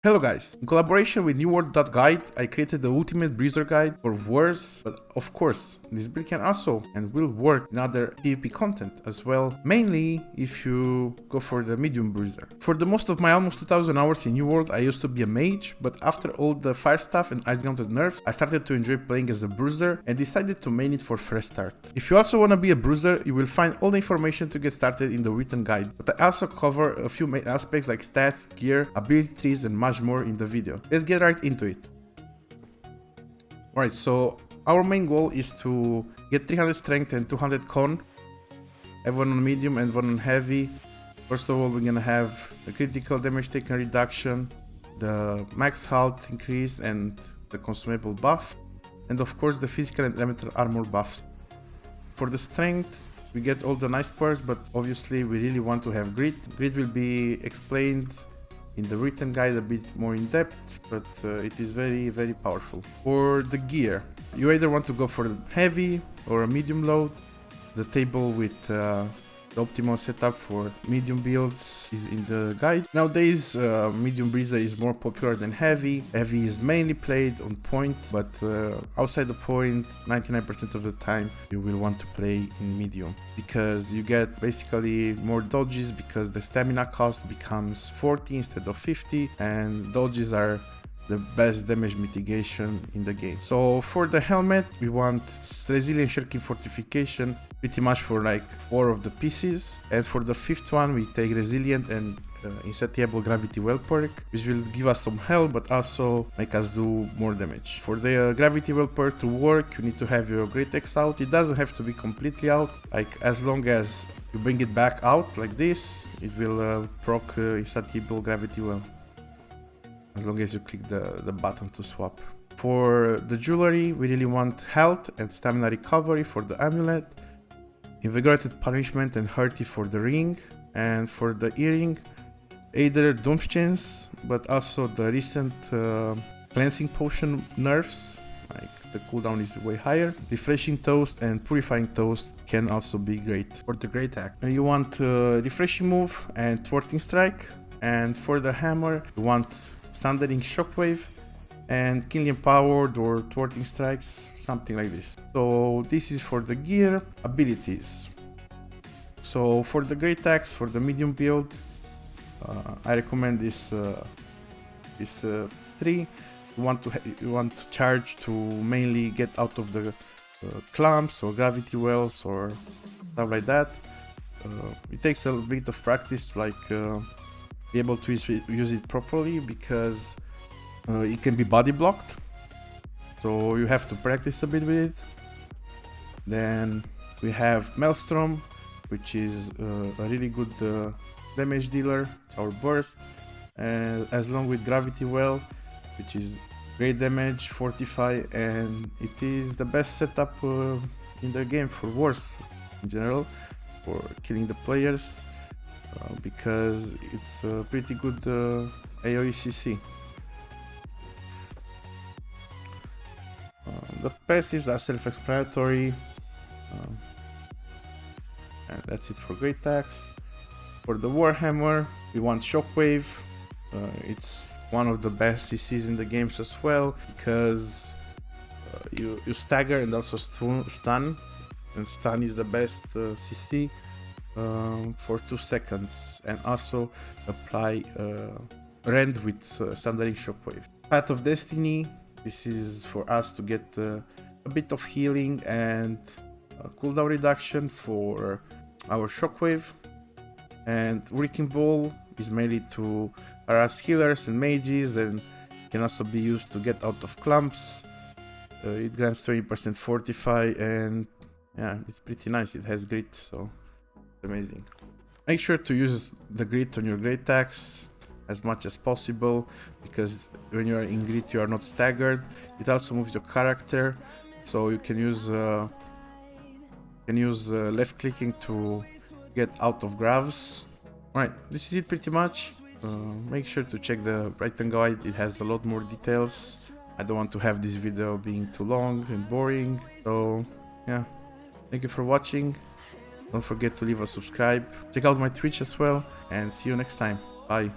Hello guys, in collaboration with newworld.guide, I created the ultimate Bruiser guide for wars, but of course, this build can also and will work in other PvP content as well, mainly if you go for the medium Bruiser. For the most of my almost 2000 hours in New World, I used to be a mage, but after all the fire stuff and ice gaunted nerfs, I started to enjoy playing as a Bruiser and decided to main it for fresh start. If you also want to be a Bruiser, you will find all the information to get started in the written guide, but I also cover a few main aspects like stats, gear, ability trees and much more in the video. Let's get right into it. Alright, so our main goal is to get 300 strength and 200 con. Have one on medium and one on heavy. First of all, we're gonna have the critical damage taken reduction, the max health increase and the consumable buff, and of course the physical and elemental armor buffs. For the strength, we get all the nice parts, but obviously we really want to have grit. Grit will be explained in the written guide a bit more in depth, but it is very powerful. For the gear, you either want to go for heavy or a medium load. The table with the optimal setup for medium builds is in the guide. Nowadays, medium Bruiser is more popular than heavy. Heavy is mainly played on point, but outside the point, 99% of the time, you will want to play in medium because you get basically more dodges because the stamina cost becomes 40 instead of 50, and dodges are the best damage mitigation in the game. So for the helmet, we want resilient shirking fortification pretty much for like 4 of the pieces, and for the 5th one we take resilient and insatiable gravity well perk, which will give us some health but also make us do more damage. For the gravity well perk to work, you need to have your great axe out. It doesn't have to be completely out, like as long as you bring it back out like this, it will proc insatiable gravity well, as long as you click the button to swap. For the jewelry, we really want health and stamina recovery for the amulet, invigorated punishment and hearty for the ring, and for the earring, either Doom's Chains, but also the recent cleansing potion nerfs, like the cooldown is way higher. Refreshing toast and purifying toast can also be great. For the great act, you want refreshing move and thwarting strike, and for the hammer, you want thundering shockwave and killing powered or thwarting strikes, something like this. So this is for the gear. Abilities. So for the great axe, for the medium build, I recommend this 3. You want to charge to mainly get out of the clumps or gravity wells or stuff like that. It takes a bit of practice to like be able to use it properly because it can be body blocked, so you have to practice a bit with it. Then we have Maelstrom, which is a really good damage dealer. It's our burst, and as long with Gravity Well, which is great damage, fortify, and it is the best setup in the game for wars in general, for killing the players, because it's a pretty good AoE CC. The passives are self-explanatory, and that's it for great axe. For the Warhammer, we want Shockwave. It's one of the best CCs in the games as well, because you stagger and also stun, and stun is the best CC for 2 seconds, and also apply rend with thundering shockwave. Path of Destiny, this is for us to get a bit of healing and cooldown reduction for our shockwave. And Wrecking Ball is mainly to harass healers and mages, and can also be used to get out of clumps. It grants 20% fortify, and yeah, it's pretty nice. It has grit, so it's amazing. Make sure to use the grit on your great axe as much as possible, because when you are in grit you are not staggered. It also moves your character, so you can use left clicking to get out of grabs. Alright, this is it pretty much. Make sure to check the written guide, it has a lot more details. I don't want to have this video being too long and boring, so yeah, thank you for watching. Don't forget to leave a subscribe, check out my Twitch as well, and see you next time. Bye.